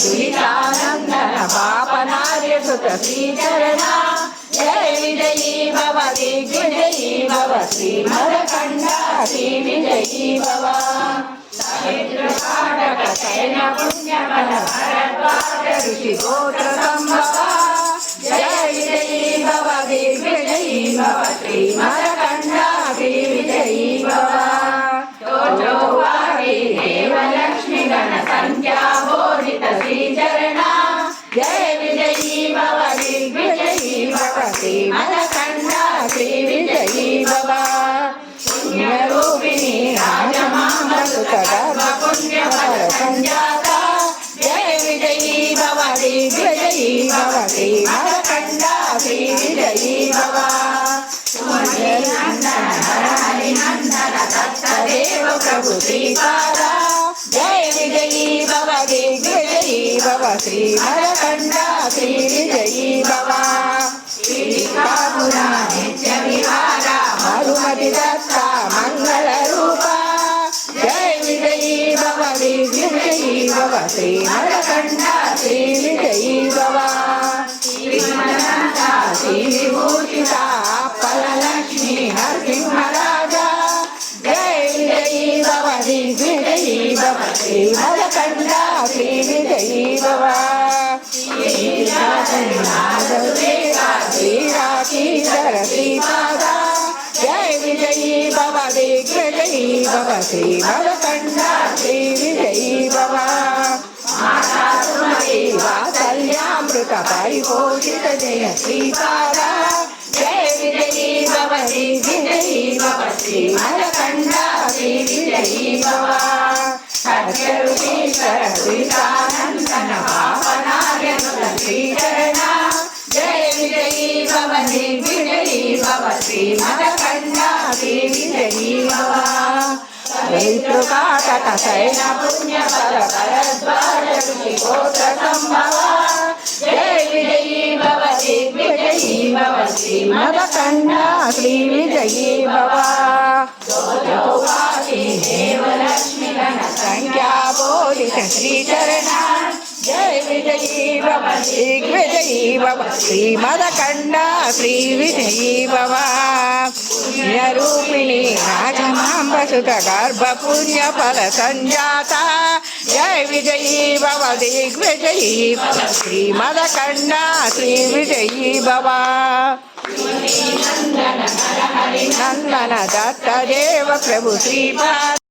दुरितानन्दन पापनार्यसुत श्रीचरण जय विजयी भव दिग्विजयी भव श्रीमदकण्डा श्रीविजयी भव सैन पुण्यफल भरद्वाज ऋषिगोत्र संभव जय विजयी भव दिग्विजयी भव श्रीमदकण्डा श्रीविजयी भव देवलक्ष्मी गण संख्या बोधित श्रीचरण जय विजयी भव दिग्विजयी भव श्रीमदकण्डा श्रीविजयी भव पुण्यरूपिणी राजमामसुत गर्भ पुण्यफल संजाता जय विजयी भव दिग्विजयी भव श्रीमदकण्डा श्रीविजयी भव हरिनंदन दत्तदेव प्रभु श्रीपादा जय विजयी भव दिग्विजयी भव श्रीमदकण्डा श्रीविजयी भव श्रीकाकुला नित्य विहारा मधुमति दत्ता मंगल रूपा जय विजयी भव दिग्विजयी भव श्रीमदकण्डा श्रीविजयी भव श्रीमदकण्डा श्रीविभूषिता फललक्ष्मी नरसिंहराजा जय विजयी भव दिग्विजयी भव श्रीमदकण्डा श्रीविजयी भव श्रीराकीधर श्रीपादा जय विजयी भव दिग्विजयी भव श्रीमदकण्डा श्रीविजयी भव माता सुमति वात्सल्यामृत परिपोषित जय श्रीपादा जय विजयी भव दिग्विजयी भव श्रीमदकण्डा श्रीविजयी भव सत्यरुचीश्वर द्वितानन्दन पावनार्यसुत श्रीचरण जय विजयी भव दिग्विजयी भव श्रीमदकण्डा श्रीविजयी भव पवित्रकाटक शयन पुण्यफल भरद्वाज ऋषिगोत्र संभव जय विजयी भव दिग्विजयी भव श्रीमदकण्डा श्रीविजयी भव देवलक्ष्मी गण संख्या बोधित श्रीचरण जय विजयी भव दिग्विजयी भव श्रीमदकण्डा श्रीविजयी भव पुण्यरूपिणी राजमाम्बसुत गर्भ पुण्यफल संजाता जय विजयी भव दिग्विजयी भव श्रीमदकण्डा श्रीविजयी भव नंदन दत्तदेव प्रभु श्रीपाद